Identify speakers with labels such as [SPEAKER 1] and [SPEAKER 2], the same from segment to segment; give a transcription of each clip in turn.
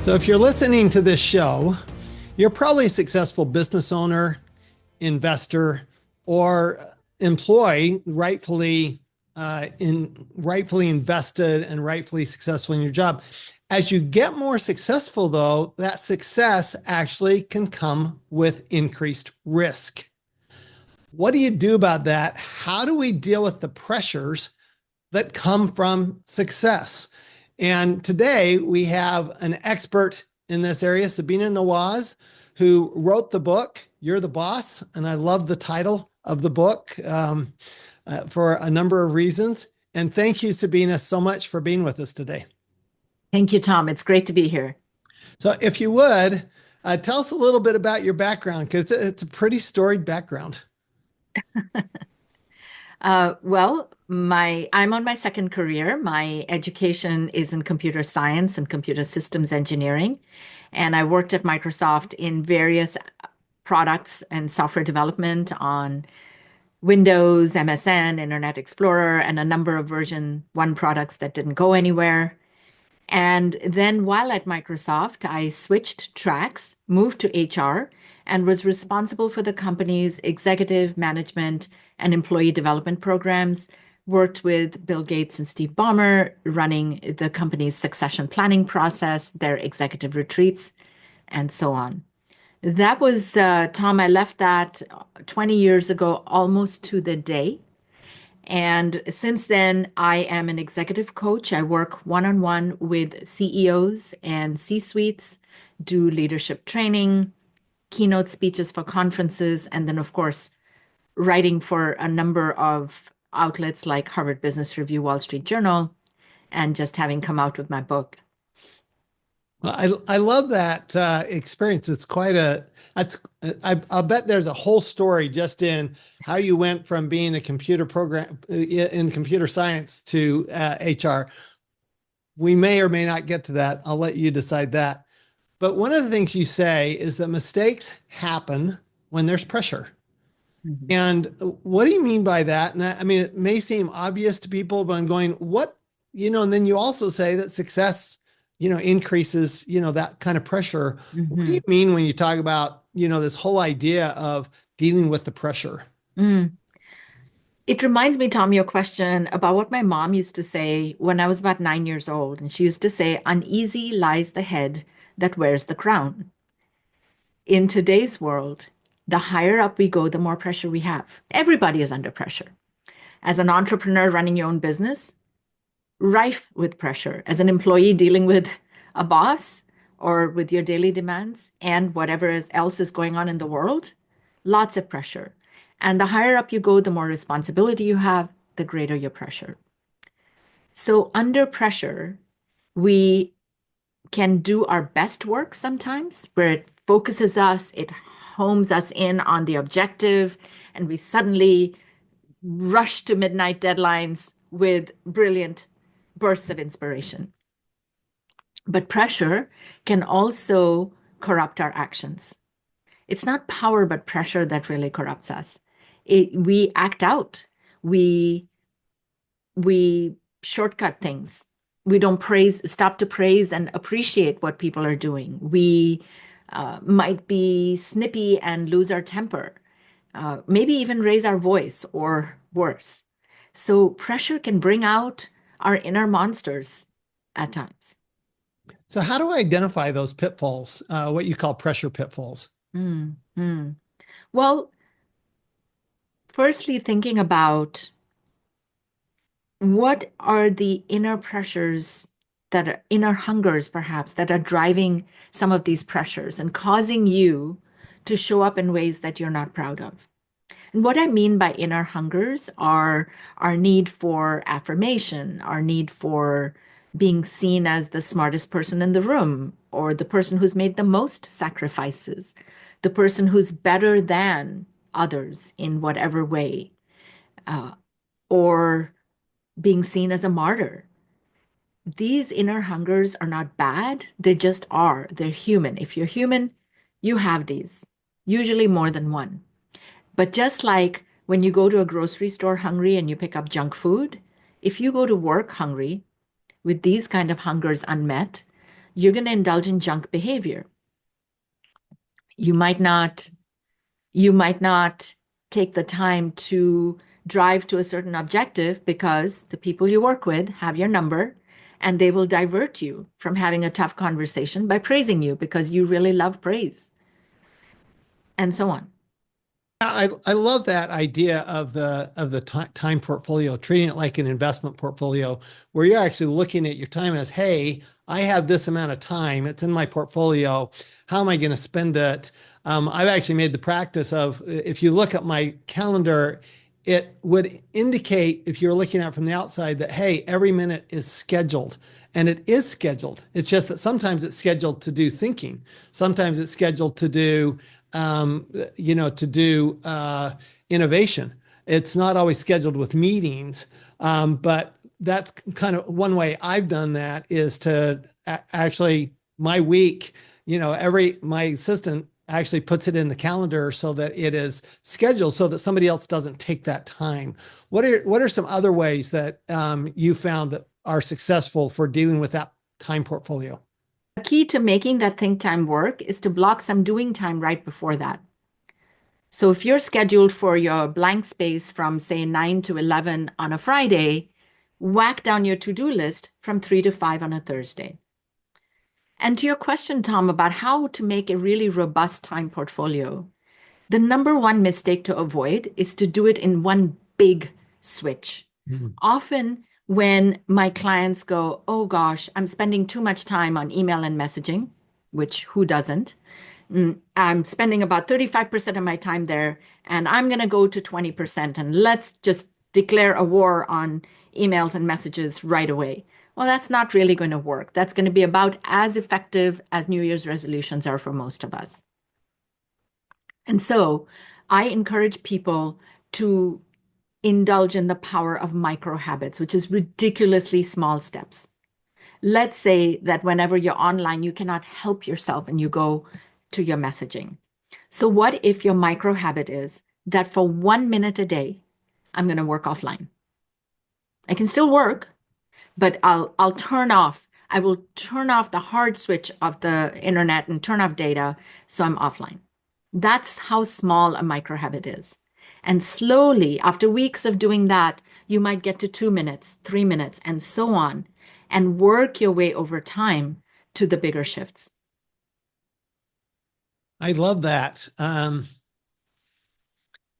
[SPEAKER 1] So if you're listening to this show, you're probably a successful business owner, investor, or employee, rightfully invested and rightfully successful in your job. As you get more successful, though, that success actually can come with increased risk. What do you do about that? How do we deal with the pressures that come from success? And today we have an expert in this area, Sabina Nawaz, who wrote the book, You're the Boss. And I love the title of the book for a number of reasons. And thank you, Sabina, so much for being with us today.
[SPEAKER 2] Thank you, Tom. It's great to be here.
[SPEAKER 1] So if you would, tell us a little bit about your background, because it's a pretty storied background.
[SPEAKER 2] I'm on my second career. My education is in computer science and computer systems engineering. And I worked at Microsoft in various products and software development on Windows, MSN, Internet Explorer, and a number of version 1 products that didn't go anywhere. And then while at Microsoft, I switched tracks, moved to HR, and was responsible for the company's executive management and employee development programs, worked with Bill Gates and Steve Ballmer, running the company's succession planning process, their executive retreats, and so on. That was, Tom, I left that 20 years ago, almost to the day. And since then, I am an executive coach. I work one-on-one with CEOs and C-suites, do leadership training, keynote speeches for conferences, and then, of course, writing for a number of outlets like Harvard Business Review, Wall Street Journal, and just having come out with my book.
[SPEAKER 1] Well, I love that experience. It's I'll bet there's a whole story just in how you went from being a computer program in computer science to HR. We may or may not get to that. I'll let you decide that. But one of the things you say is that mistakes happen when there's pressure. Mm-hmm. And what do you mean by that? And I mean, it may seem obvious to people, but I'm going, and then you also say that success increases, that kind of pressure. Mm-hmm. What do you mean when you talk about, this whole idea of dealing with the pressure?
[SPEAKER 2] It reminds me, Tom, your question about what my mom used to say when I was about 9 years old. And she used to say, uneasy lies the head that wears the crown. In today's world, the higher up we go, the more pressure we have. Everybody is under pressure. As an entrepreneur running your own business, rife with pressure. As an employee dealing with a boss or with your daily demands and whatever else is going on in the world, lots of pressure. And the higher up you go, the more responsibility you have, the greater your pressure. So under pressure, we can do our best work sometimes, where it focuses us, it homes us in on the objective, and we suddenly rush to midnight deadlines with brilliant bursts of inspiration. But pressure can also corrupt our actions. It's not power, but pressure that really corrupts us. We act out. We shortcut things. We don't stop to praise and appreciate what people are doing. We might be snippy and lose our temper, maybe even raise our voice or worse. So pressure can bring out our inner monsters at times.
[SPEAKER 1] So how do I identify those pitfalls, what you call pressure pitfalls?
[SPEAKER 2] Well, firstly, thinking about what are the inner pressures that are inner hungers, perhaps, that are driving some of these pressures and causing you to show up in ways that you're not proud of. And what I mean by inner hungers are our need for affirmation, our need for being seen as the smartest person in the room, or the person who's made the most sacrifices, the person who's better than others in whatever way, or being seen as a martyr. These inner hungers are not bad. They just are. They're human. If you're human, you have these, usually more than one. But just like when you go to a grocery store hungry and you pick up junk food, if you go to work hungry with these kind of hungers unmet, you're going to indulge in junk behavior. You might not you might not take the time to drive to a certain objective because the people you work with have your number and they will divert you from having a tough conversation by praising you because you really love praise and so on.
[SPEAKER 1] I love that idea of the time portfolio, treating it like an investment portfolio, where you're actually looking at your time as, hey, I have this amount of time. It's in my portfolio. How am I going to spend it? I've actually made the practice of, if you look at my calendar, it would indicate, if you're looking at it from the outside, that, hey, every minute is scheduled. And it is scheduled. It's just that sometimes it's scheduled to do thinking. Sometimes it's scheduled to do to do innovation. It's not always scheduled with meetings, but that's kind of one way I've done that, is to actually, my week, my assistant actually puts it in the calendar so that it is scheduled so that somebody else doesn't take that time. What are some other ways that you found that are successful for dealing with that time portfolio?
[SPEAKER 2] The key to making that think time work is to block some doing time right before that. So if you're scheduled for your blank space from, say, 9 to 11 on a Friday, whack down your to-do list from 3 to 5 on a Thursday. And to your question, Tom, about how to make a really robust time portfolio, the number one mistake to avoid is to do it in one big switch.
[SPEAKER 1] Mhm.
[SPEAKER 2] Often, when my clients go, oh gosh, I'm spending too much time on email and messaging, which who doesn't? I'm spending about 35% of my time there, and I'm going to go to 20%, and let's just declare a war on emails and messages right away. Well, that's not really going to work. That's going to be about as effective as New Year's resolutions are for most of us. And so I encourage people to indulge in the power of micro habits, which is ridiculously small steps. Let's say that whenever you're online, you cannot help yourself and you go to your messaging. So, what if your micro habit is that for 1 minute a day, I'm going to work offline? I can still work, but I'll turn off. I will turn off the hard switch of the internet and turn off data so I'm offline. That's how small a micro habit is. And slowly, after weeks of doing that, you might get to 2 minutes, 3 minutes, and so on, and work your way over time to the bigger shifts.
[SPEAKER 1] I love that.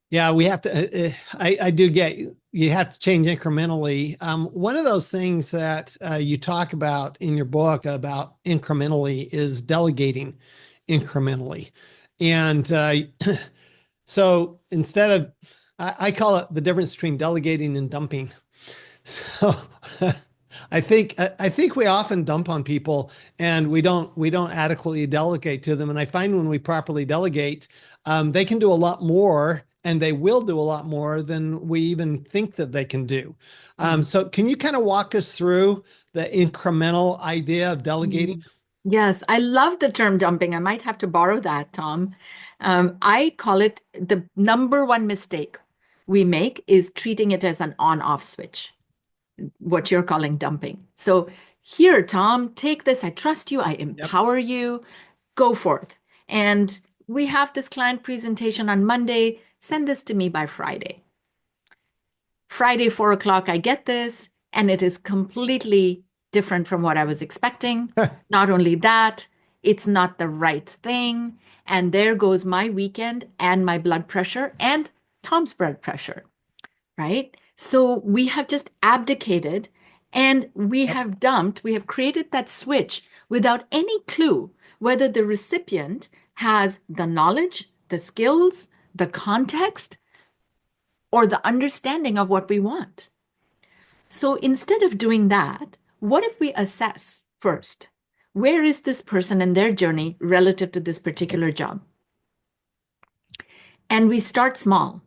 [SPEAKER 1] Yeah, we have to. I do get you have to change incrementally. One of those things that you talk about in your book about incrementally is delegating incrementally, and so instead of, I call it the difference between delegating and dumping. So I think we often dump on people, and we don't adequately delegate to them. And I find when we properly delegate, they can do a lot more, and they will do a lot more than we even think that they can do.
[SPEAKER 2] Mhm.
[SPEAKER 1] So can you kind of walk us through the incremental idea of delegating?
[SPEAKER 2] Mhm. Yes, I love the term dumping. I might have to borrow that, Tom. I call it the number one mistake we make is treating it as an on-off switch, what you're calling dumping. So here, Tom, take this. I trust you. I
[SPEAKER 1] Yep.
[SPEAKER 2] empower you. Go forth. And we have this client presentation on Monday. Send this to me by Friday. Friday, 4 o'clock, I get this, and it is completely different from what I was expecting. Not only that, it's not the right thing. And there goes my weekend and my blood pressure and Tom's blood pressure, right? So we have just abdicated and
[SPEAKER 1] Yep.
[SPEAKER 2] we have created that switch without any clue whether the recipient has the knowledge, the skills, the context, or the understanding of what we want. So instead of doing that, what if we assess first? Where is this person in their journey relative to this particular job? And we start small.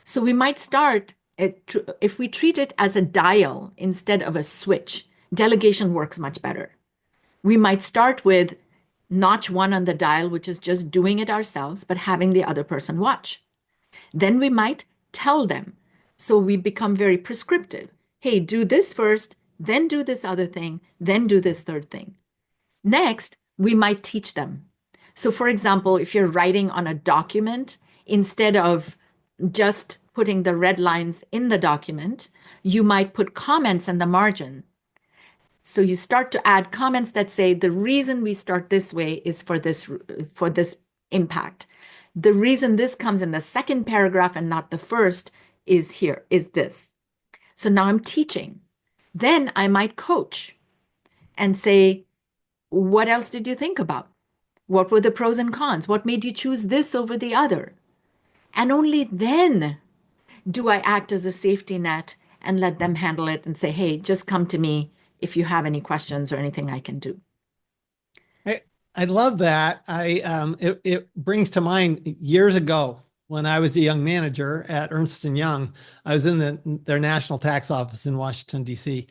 [SPEAKER 2] So we might start if we treat it as a dial instead of a switch, delegation works much better. We might start with notch one on the dial, which is just doing it ourselves, but having the other person watch. Then we might tell them. So we become very prescriptive. Hey, do this first, then do this other thing, then do this third thing. Next, we might teach them. So, for example, if you're writing on a document, instead of just putting the red lines in the document, you might put comments in the margin. So you start to add comments that say the reason we start this way is for this impact. The reason this comes in the second paragraph and not the first is here, is this. So now I'm teaching. Then I might coach and say, what else did you think about? What were the pros and cons? What made you choose this over the other? And only then do I act as a safety net and let them handle it and say, hey, just come to me if you have any questions or anything I can do.
[SPEAKER 1] I, I love that. It brings to mind years ago when I was a young manager at Ernst and Young. I was in their national tax office in Washington, D.C.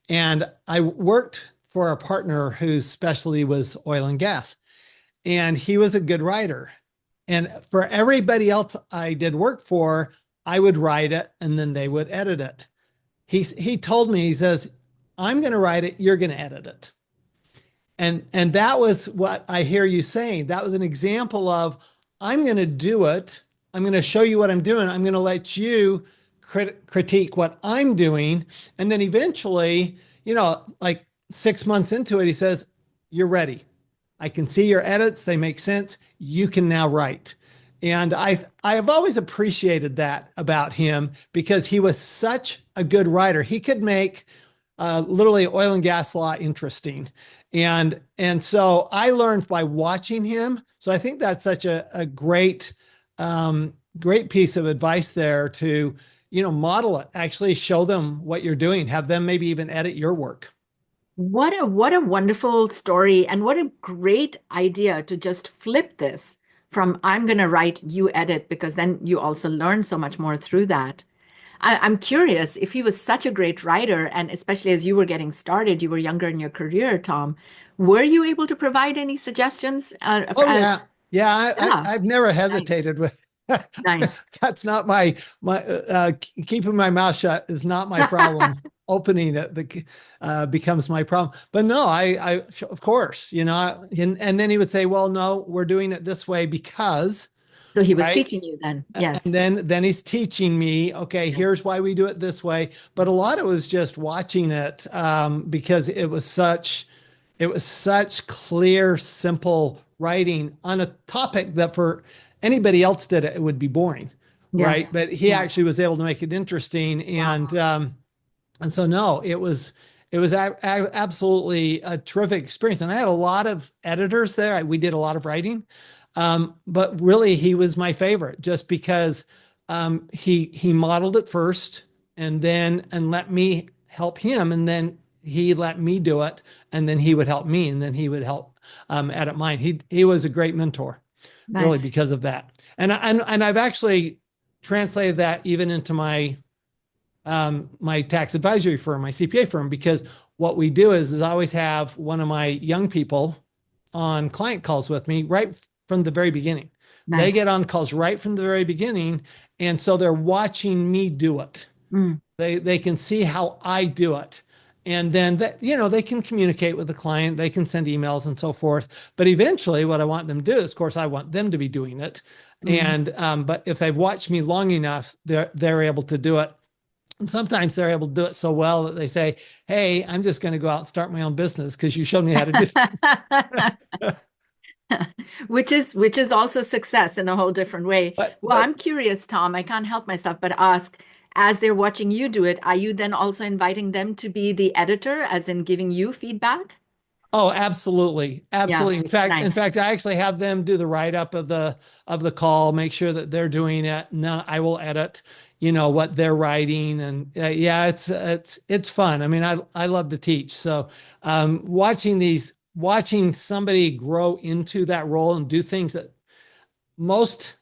[SPEAKER 1] And I worked for a partner whose specialty was oil and gas. And he was a good writer. And for everybody else I did work for, I would write it and then they would edit it. He told me, he says, I'm going to write it, you're going to edit it. And that was what I hear you saying. That was an example of I'm going to do it. I'm going to show you what I'm doing. I'm going to let you critique what I'm doing. And then eventually, like 6 months into it, he says, you're ready. I can see your edits. They make sense. You can now write. And I have always appreciated that about him because he was such a good writer. He could make literally oil and gas law interesting. And so I learned by watching him. So I think that's such a great great piece of advice there to model it, actually show them what you're doing, have them maybe even edit your work.
[SPEAKER 2] What a wonderful story and what a great idea to just flip this from I'm going to write, you edit, because then you also learn so much more through that. I'm curious if he was such a great writer, and especially as you were getting started, you were younger in your career, Tom, were you able to provide any suggestions?
[SPEAKER 1] Oh yeah, yeah.
[SPEAKER 2] Yeah,
[SPEAKER 1] I've never
[SPEAKER 2] nice,
[SPEAKER 1] hesitated with.
[SPEAKER 2] nice.
[SPEAKER 1] That's not my keeping my mouth shut is not my problem. Opening it becomes my problem. But no, I of course, and then he would say, well, no, we're doing it this way because,
[SPEAKER 2] So he was
[SPEAKER 1] right?
[SPEAKER 2] teaching you then. Yes.
[SPEAKER 1] And then he's teaching me, okay,
[SPEAKER 2] Yes.
[SPEAKER 1] here's why we do it this way. But a lot of it was just watching it because it was such clear, simple writing on a topic that for anybody else did it, it would be boring,
[SPEAKER 2] Yeah.
[SPEAKER 1] right? But he
[SPEAKER 2] Yeah.
[SPEAKER 1] actually was able to make it interesting,
[SPEAKER 2] Wow.
[SPEAKER 1] and so no, it was absolutely a terrific experience. And I had a lot of editors there. We did a lot of writing, but really he was my favorite just because he modeled it first and let me help him, and then he let me do it, and then he would help me, and then he would help edit mine. He was a great mentor, really,
[SPEAKER 2] Nice.
[SPEAKER 1] because of that. And I've actually translated that even into my tax advisory firm, my CPA firm, because what we do is I always have one of my young people on client calls with me right from the very beginning. They
[SPEAKER 2] Nice.
[SPEAKER 1] get on calls right from the very beginning, and so they're watching me do it.
[SPEAKER 2] Mm,
[SPEAKER 1] They can see how I do it. And then they can communicate with the client, they can send emails and so forth. But eventually what I want them to do is, of course, I want them to be doing it.
[SPEAKER 2] mm.
[SPEAKER 1] And but if they've watched me long enough, they're able to do it. And sometimes they're able to do it so well that they say, hey, I'm just going to go out and start my own business because you showed me how to do it.
[SPEAKER 2] Which is also success in a whole different way.
[SPEAKER 1] but
[SPEAKER 2] Well,
[SPEAKER 1] but
[SPEAKER 2] I'm curious, Tom. I can't help myself but ask, as they're watching you do it, are you then also inviting them to be the editor, as in giving you feedback?
[SPEAKER 1] Oh, absolutely.
[SPEAKER 2] Yeah,
[SPEAKER 1] Absolutely. In
[SPEAKER 2] nice.
[SPEAKER 1] fact, I actually have them do the write-up of the call, make sure that they're doing it. No, I will edit, what they're writing. And yeah, it's fun. I mean, I love to teach. So watching somebody grow into that role and do things that most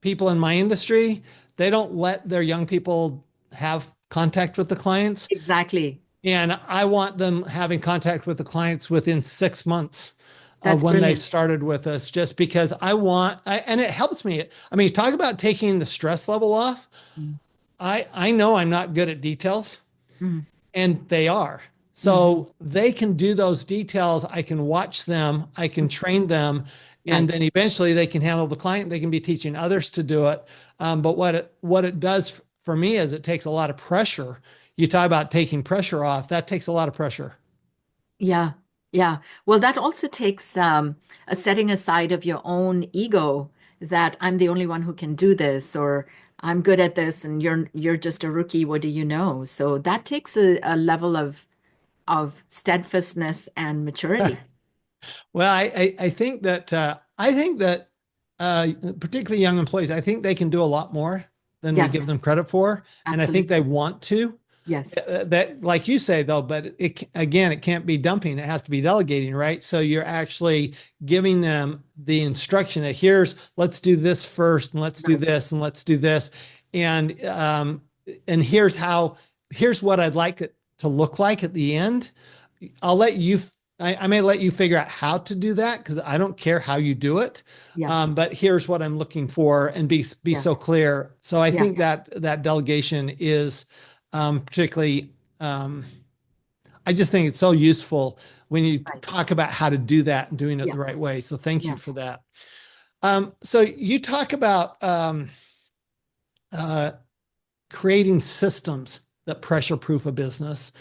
[SPEAKER 1] people in my industry, they don't let their young people have contact with the clients.
[SPEAKER 2] Exactly.
[SPEAKER 1] And I want them having contact with the clients within 6 months of
[SPEAKER 2] That's
[SPEAKER 1] when they've
[SPEAKER 2] brilliant.
[SPEAKER 1] started with us, just because and it helps me. I mean, talk about taking the stress level off.
[SPEAKER 2] Mm,
[SPEAKER 1] I know I'm not good at details,
[SPEAKER 2] mm,
[SPEAKER 1] and they are.
[SPEAKER 2] Hmm.
[SPEAKER 1] So they can do those details. I can watch them, I can train them, and
[SPEAKER 2] Right.
[SPEAKER 1] then eventually they can handle the client. They can be teaching others to do it. But what it does for me is it takes a lot of pressure. You talk about taking pressure off. That takes a lot of pressure.
[SPEAKER 2] Yeah. Yeah. Well, that also takes a setting aside of your own ego that I'm the only one who can do this, or I'm good at this and you're just a rookie. What do you know? So that takes a level of steadfastness and maturity.
[SPEAKER 1] Well, I think that particularly young employees, I think they can do a lot more than we
[SPEAKER 2] Yes,
[SPEAKER 1] give them credit for, and I think they
[SPEAKER 2] absolutely.
[SPEAKER 1] want to.
[SPEAKER 2] Yes.
[SPEAKER 1] That, like you say, though, but again, it can't be dumping. It has to be delegating, right? So you're actually giving them the instruction that let's do this first, and let's do
[SPEAKER 2] Right.
[SPEAKER 1] this, and let's do this, and and here's what I'd like it to look like at the end. I'll let you. I may let you figure out how to do that because I don't care how you do it.
[SPEAKER 2] Yeah.
[SPEAKER 1] But here's what I'm looking for, and be
[SPEAKER 2] Yeah.
[SPEAKER 1] so clear. So I
[SPEAKER 2] Yeah.
[SPEAKER 1] think that delegation is particularly. I just think it's so useful when you
[SPEAKER 2] Right.
[SPEAKER 1] talk about how to do that and doing it
[SPEAKER 2] Yeah.
[SPEAKER 1] the right way. So thank you
[SPEAKER 2] Yeah.
[SPEAKER 1] for that. So you talk about uh, creating systems that pressure proof a business.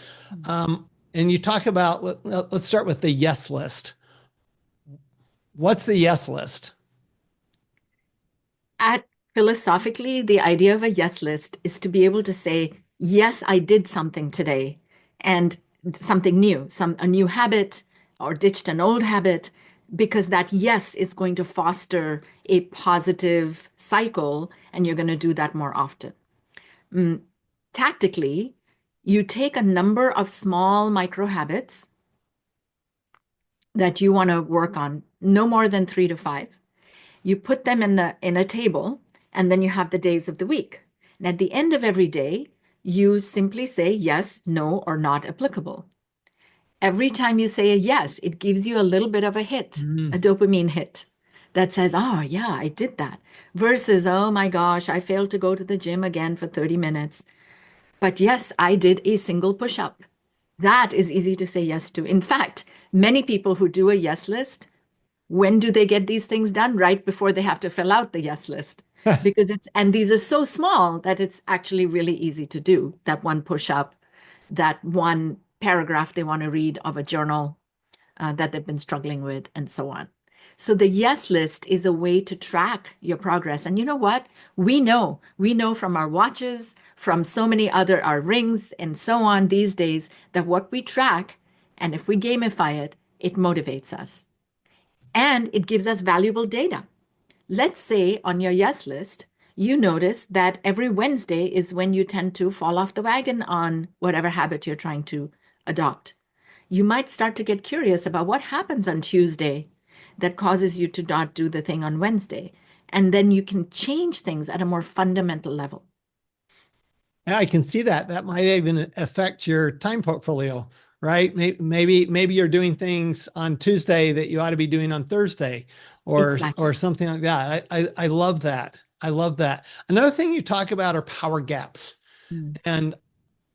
[SPEAKER 1] And you talk about, let's start with the yes list. What's the yes list?
[SPEAKER 2] At philosophically, the idea of a yes list is to be able to say, yes, I did something today and something new, a new habit or ditched an old habit, because that yes is going to foster a positive cycle and you're going to do that more often. Mm, Tactically, you take a number of small micro habits that you want to work on, no more than 3 to 5. You put them in a table, and then you have the days of the week. And at the end of every day, you simply say yes, no, or not applicable. Every time you say a yes, it gives you a little bit of a hit, a
[SPEAKER 1] Mm.
[SPEAKER 2] dopamine hit that says, oh, yeah, I did that. Versus, oh my gosh, I failed to go to the gym again for 30 minutes. But yes, I did a single push up. That is easy to say yes to. In fact, many people who do a yes list, when do they get these things done? Right before they have to fill out the yes list. Because and these are so small that it's actually really easy to do. That one push up, that one paragraph they want to read of a journal that they've been struggling with, and so on. So the yes list is a way to track your progress. And you know what? We know from our watches, from so many other, our rings, and so on these days, that what we track, and if we gamify it, it motivates us and it gives us valuable data. Let's say on your yes list, you notice that every Wednesday is when you tend to fall off the wagon on whatever habit you're trying to adopt. You might start to get curious about what happens on Tuesday that causes you to not do the thing on Wednesday. And then you can change things at a more fundamental level.
[SPEAKER 1] Yeah, I can see that. That might even affect your time portfolio, right? Maybe you're doing things on Tuesday that you ought to be doing on Thursday, or
[SPEAKER 2] Exactly.
[SPEAKER 1] something like that. I love that. I love that. Another thing you talk about are power gaps.
[SPEAKER 2] Mm.
[SPEAKER 1] And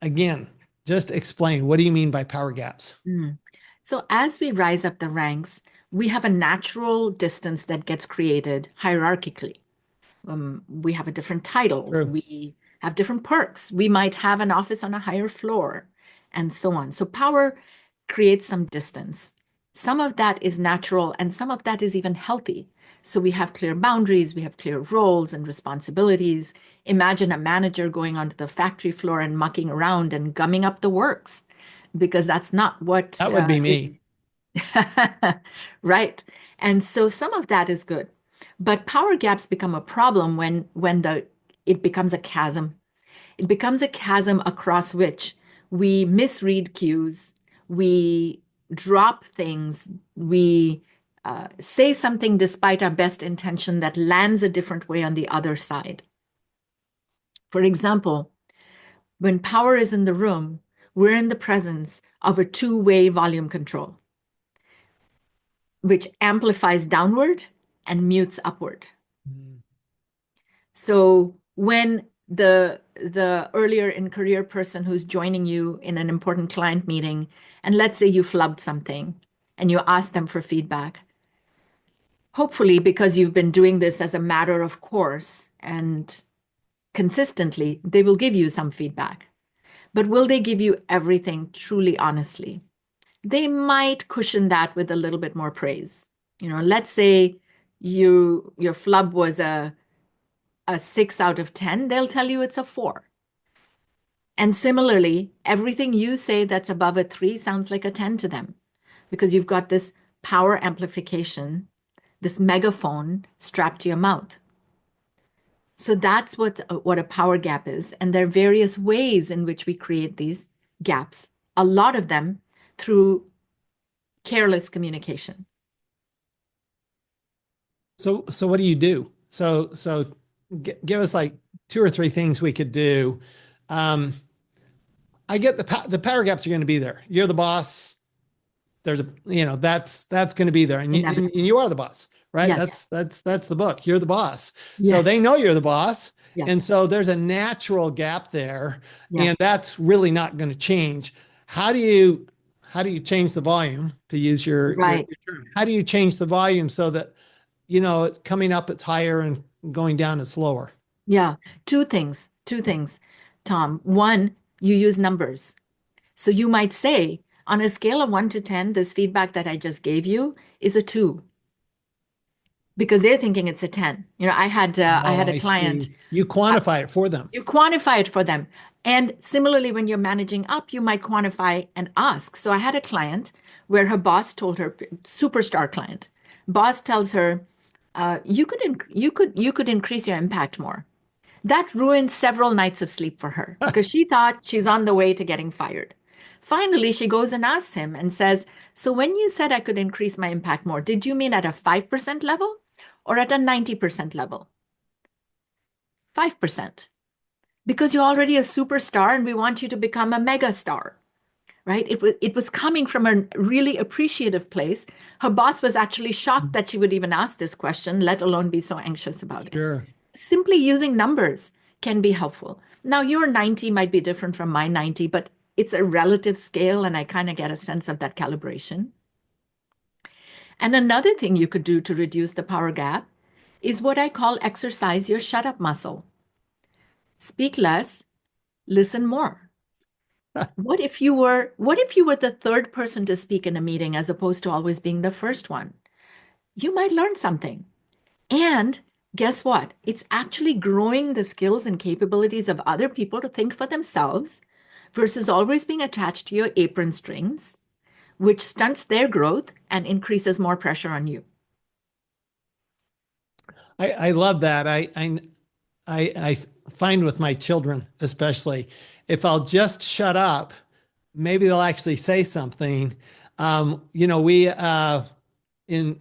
[SPEAKER 1] again, just explain, what do you mean by power gaps?
[SPEAKER 2] Mm. So as we rise up the ranks, we have a natural distance that gets created hierarchically. We have a different title.
[SPEAKER 1] True.
[SPEAKER 2] We have different perks. We might have an office on a higher floor, and so on. So power creates some distance. Some of that is natural, and some of that is even healthy. So we have clear boundaries, we have clear roles and responsibilities. Imagine a manager going onto the factory floor and mucking around and gumming up the works, because that's not what
[SPEAKER 1] That would be
[SPEAKER 2] is
[SPEAKER 1] me.
[SPEAKER 2] right. And so some of that is good. But power gaps become a problem when the it becomes a chasm. It becomes a chasm across which we misread cues, we drop things, we say something despite our best intention that lands a different way on the other side. For example, when power is in the room, we're in the presence of a two-way volume control, which amplifies downward and mutes upward.
[SPEAKER 1] Mm.
[SPEAKER 2] So when the earlier in career person who's joining you in an important client meeting, and let's say you flubbed something and you ask them for feedback. Hopefully, because you've been doing this as a matter of course and consistently, they will give you some feedback. But will they give you everything truly honestly? They might cushion that with a little bit more praise. Let's say your flub was a 6 out of 10, they'll tell you it's a 4. And similarly, everything you say that's above a 3 sounds like a 10 to them because you've got this power amplification, this megaphone strapped to your mouth. So that's what a power gap is. And there are various ways in which we create these gaps, a lot of them through careless communication.
[SPEAKER 1] So what do you do? Give us like two or three things we could do. Um, I get the power gaps are going to be there. You're the boss. There's a, that's going to be there, and
[SPEAKER 2] Inevitable.
[SPEAKER 1] you are the boss, right?
[SPEAKER 2] Yes.
[SPEAKER 1] That's the book. You're the boss. So
[SPEAKER 2] Yes.
[SPEAKER 1] they know you're the boss.
[SPEAKER 2] Yes.
[SPEAKER 1] And so there's a natural gap there,
[SPEAKER 2] Yes.
[SPEAKER 1] and that's really not going to change. How do you how do you change the volume to use
[SPEAKER 2] Right.
[SPEAKER 1] your term? How do you change the volume so that coming up it's higher and going down it's lower?
[SPEAKER 2] Yeah. Two things, Tom. One, you use numbers. So you might say, on a scale of 1 to 10, this feedback that I just gave you is a 2 because they're thinking it's a 10. I had a
[SPEAKER 1] I
[SPEAKER 2] client.
[SPEAKER 1] see. You
[SPEAKER 2] uh,
[SPEAKER 1] quantify it for them.
[SPEAKER 2] You quantify it for them. And similarly, when you're managing up, you might quantify and ask. So I had a client where her boss told her, superstar client, boss tells her, you could increase your impact more. That ruined several nights of sleep for her because she thought she's on the way to getting fired. Finally, she goes and asks him and says, so when you said I could increase my impact more, did you mean at a 5% level or at a 90% level? 5%. Because you're already a superstar and we want you to become a mega star, right? It was coming from a really appreciative place. Her boss was actually shocked that she would even ask this question, let alone be so anxious about it.
[SPEAKER 1] Sure.
[SPEAKER 2] Simply using numbers can be helpful. Now, your 90 might be different from my 90, but it's a relative scale, and I kind of get a sense of that calibration. And another thing you could do to reduce the power gap is what I call exercise your shut up muscle. Speak less, listen more. What if you were the third person to speak in a meeting as opposed to always being the first one? You might learn something. And guess what? It's actually growing the skills and capabilities of other people to think for themselves versus always being attached to your apron strings, which stunts their growth and increases more pressure on you.
[SPEAKER 1] I love that. I find with my children, especially, if I'll just shut up, maybe they'll actually say something. We in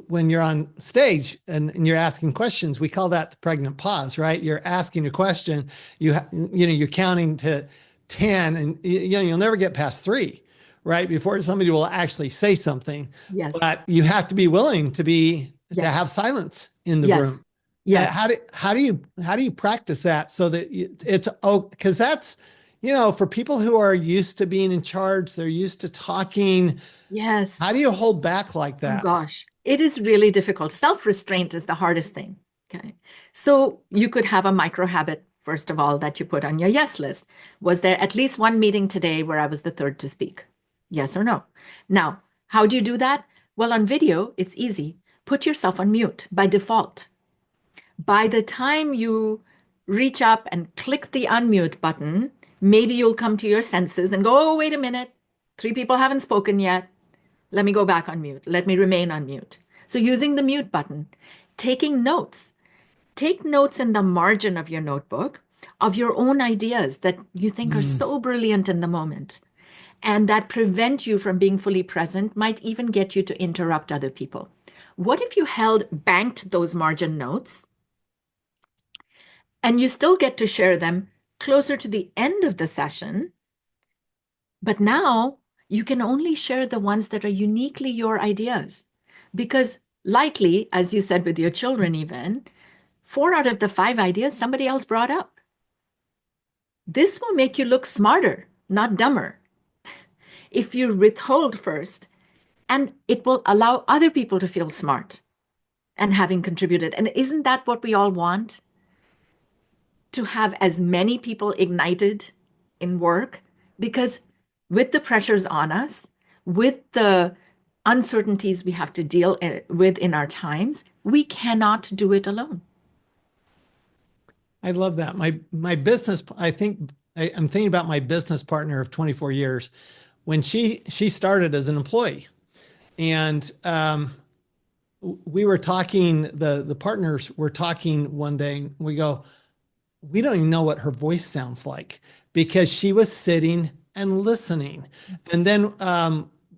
[SPEAKER 1] when you're on stage and you're asking questions, we call that the pregnant pause, right? You're asking a question, you're counting to 10, and you'll never get past 3, right? Before somebody will actually say something.
[SPEAKER 2] Yes,
[SPEAKER 1] But you have to be willing to
[SPEAKER 2] yes,
[SPEAKER 1] have silence in the
[SPEAKER 2] yes,
[SPEAKER 1] room.
[SPEAKER 2] yes,
[SPEAKER 1] How do you practice that so that it's because that's for people who are used to being in charge, they're used to talking.
[SPEAKER 2] yes.
[SPEAKER 1] How do you hold back like
[SPEAKER 2] Oh
[SPEAKER 1] that?
[SPEAKER 2] gosh, it is really difficult. Self-restraint is the hardest thing. Okay. So you could have a micro habit, first of all, that you put on your yes list. Was there at least one meeting today where I was the third to speak? Yes or no? Now, how do you do that? Well, on video, it's easy. Put yourself on mute by default. By the time you reach up and click the unmute button, maybe you'll come to your senses and go, oh, wait a minute. 3 people haven't spoken yet. Let me go back on mute. Let me remain on mute. So using the mute button, taking notes. Take notes in the margin of your notebook of your own ideas that you think are
[SPEAKER 1] Mm.
[SPEAKER 2] so brilliant in the moment and that prevent you from being fully present, might even get you to interrupt other people. What if you banked those margin notes and you still get to share them closer to the end of the session? But now you can only share the ones that are uniquely your ideas. Because likely, as you said with your children, even 4 out of the 5 ideas somebody else brought up. This will make you look smarter, not dumber. If you withhold first, and it will allow other people to feel smart and having contributed. And isn't that what we all want? To have as many people ignited in work? Because with the pressures on us, with the uncertainties we have to deal with in our times, we cannot do it alone.
[SPEAKER 1] I love that. My business, I'm thinking about my business partner of 24 years when she started as an employee. And we were talking, the partners were talking one day, and we go, we don't even know what her voice sounds like because she was sitting and listening. And then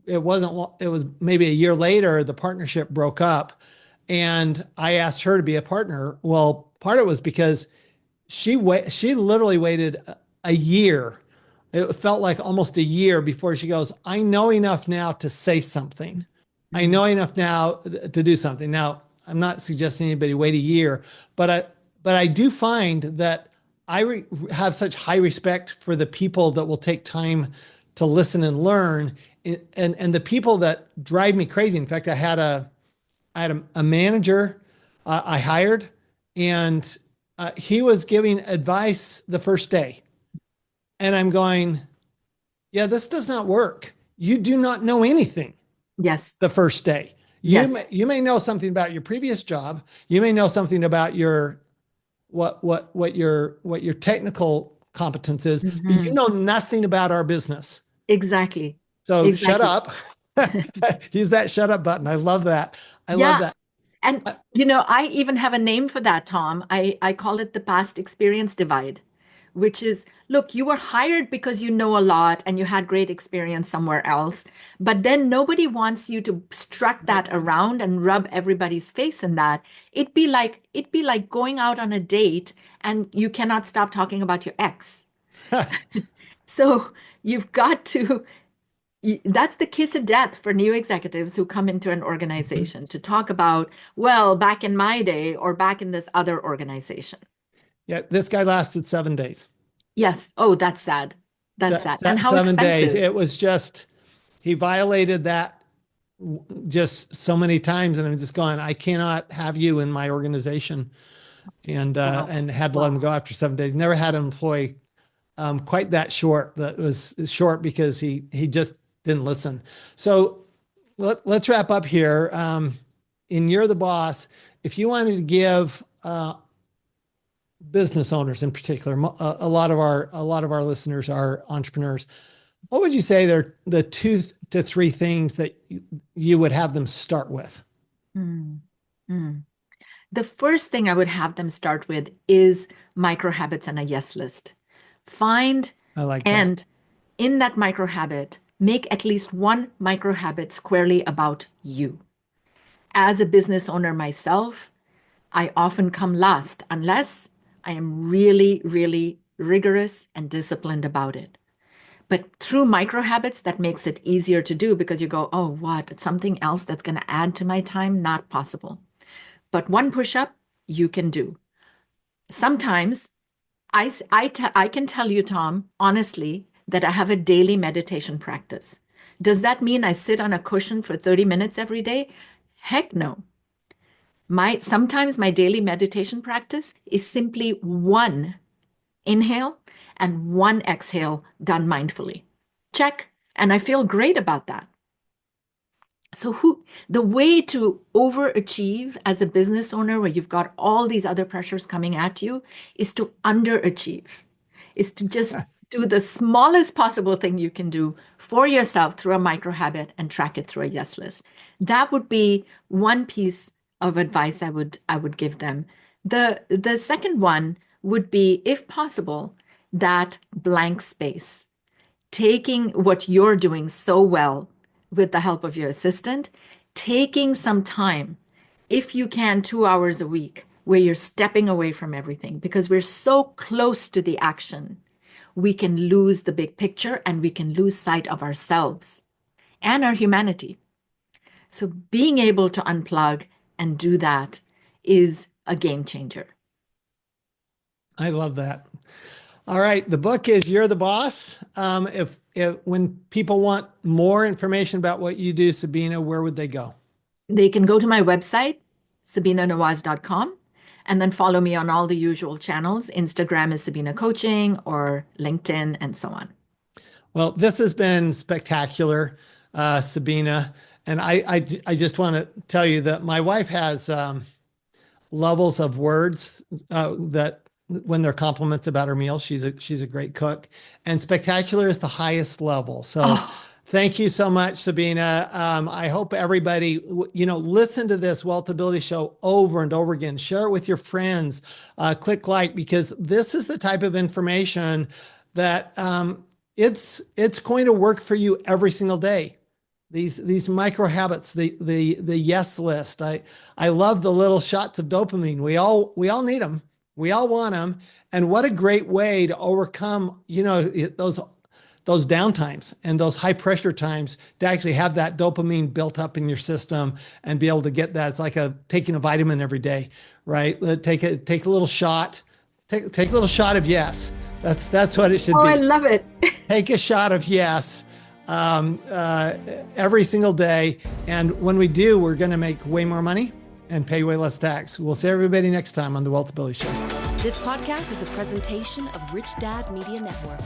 [SPEAKER 1] it was maybe a year later, the partnership broke up and I asked her to be a partner. Well, part of it was because she literally waited a year. It felt like almost a year before she goes, I know enough now to say something. I
[SPEAKER 2] Mm.
[SPEAKER 1] know enough now to do something. Now, I'm not suggesting anybody wait a year, but I do find that have such high respect for the people that will take time to listen and learn, and the people that drive me crazy. In fact, I had a manager I hired, and he was giving advice the first day, and I'm going, yeah, this does not work. You do not know anything
[SPEAKER 2] Yes,
[SPEAKER 1] the first day.
[SPEAKER 2] yes.
[SPEAKER 1] You may know something about your previous job. You may know something about your what your technical competence is, but you
[SPEAKER 2] Mhm.
[SPEAKER 1] know nothing about our business.
[SPEAKER 2] Exactly.
[SPEAKER 1] So shut
[SPEAKER 2] Exactly.
[SPEAKER 1] up. Use that shut up button. I love that. I love
[SPEAKER 2] Yeah.
[SPEAKER 1] that.
[SPEAKER 2] And
[SPEAKER 1] Uh,
[SPEAKER 2] I even have a name for that, Tom. I call it the past experience divide, which is, look, you were hired because you know a lot and you had great experience somewhere else, but then nobody wants you to strut that around and rub everybody's face in that. It'd be like going out on a date and you cannot stop talking about your ex. So you've got to that's the kiss of death for new executives who come into an organization to talk about, well, back in my day or back in this other organization.
[SPEAKER 1] yeah, this guy lasted 7 days.
[SPEAKER 2] Yes. Oh, that's sad. That's sad. And how
[SPEAKER 1] 7 days.
[SPEAKER 2] expensive.
[SPEAKER 1] It was just he violated that just so many times, and I'm just going, I cannot have you in my organization,
[SPEAKER 2] Wow.
[SPEAKER 1] and had to let him
[SPEAKER 2] Wow.
[SPEAKER 1] go after 7 days. Never had an employee quite that short. That was short because he just didn't listen. So let's wrap up here. And you're the boss. If you wanted to give business owners in particular, a lot of our listeners are entrepreneurs. What would you say they're the 2 to 3 things that you would have them start with?
[SPEAKER 2] Hmm. Hmm. The first thing I would have them start with is micro habits and a yes list. Find
[SPEAKER 1] I like that.
[SPEAKER 2] and in that micro habit, make at least one micro habit squarely about you. As a business owner myself, I often come last unless I am really, really rigorous and disciplined about it. But through micro habits, that makes it easier to do because you go, oh, what? Something else that's going to add to my time? Not possible. But one push up you can do. Sometimes I can tell you, Tom, honestly, that I have a daily meditation practice. Does that mean I sit on a cushion for 30 minutes every day? Heck no. Sometimes my daily meditation practice is simply one inhale and one exhale done mindfully. Check. And I feel great about that. So the way to overachieve as a business owner where you've got all these other pressures coming at you is to underachieve, is to just do the smallest possible thing you can do for yourself through a micro habit and track it through a yes list. That would be one piece of advice I would give them. The second one would be, if possible, that blank space, taking what you're doing so well with the help of your assistant, taking some time, if you can, 2 hours a week, where you're stepping away from everything because we're so close to the action. We can lose the big picture and we can lose sight of ourselves and our humanity. So being able to unplug and do that is a game changer.
[SPEAKER 1] I love that. All right. The book is You're the Boss. If when people want more information about what you do, Sabina, where would they go?
[SPEAKER 2] They can go to my website, sabinanawaz.com, and then follow me on all the usual channels. Instagram is Sabina Coaching or LinkedIn and so on.
[SPEAKER 1] Well, this has been spectacular, Sabina. And I just want to tell you that my wife has levels of words that when they're compliments about her meals, she's a great cook, and spectacular is the highest level. So
[SPEAKER 2] Oh,
[SPEAKER 1] thank you so much, Sabina. I hope everybody, listen to this Wealth Ability Show over and over again. Share it with your friends. Click like, because this is the type of information that it's going to work for you every single day. These micro habits, the yes list. I love the little shots of dopamine. We all need them. We all want them. And what a great way to overcome, those downtimes and those high pressure times, to actually have that dopamine built up in your system and be able to get that. It's like taking a vitamin every day, right? Take a little shot. Take a little shot of yes. That's what it should
[SPEAKER 2] I
[SPEAKER 1] be.
[SPEAKER 2] love it.
[SPEAKER 1] Take a shot of yes um, uh, every single day. And when we do, we're going to make way more money and pay way less tax. We'll see everybody next time on the Wealth Ability Show.
[SPEAKER 3] This podcast is a presentation of Rich Dad Media Network.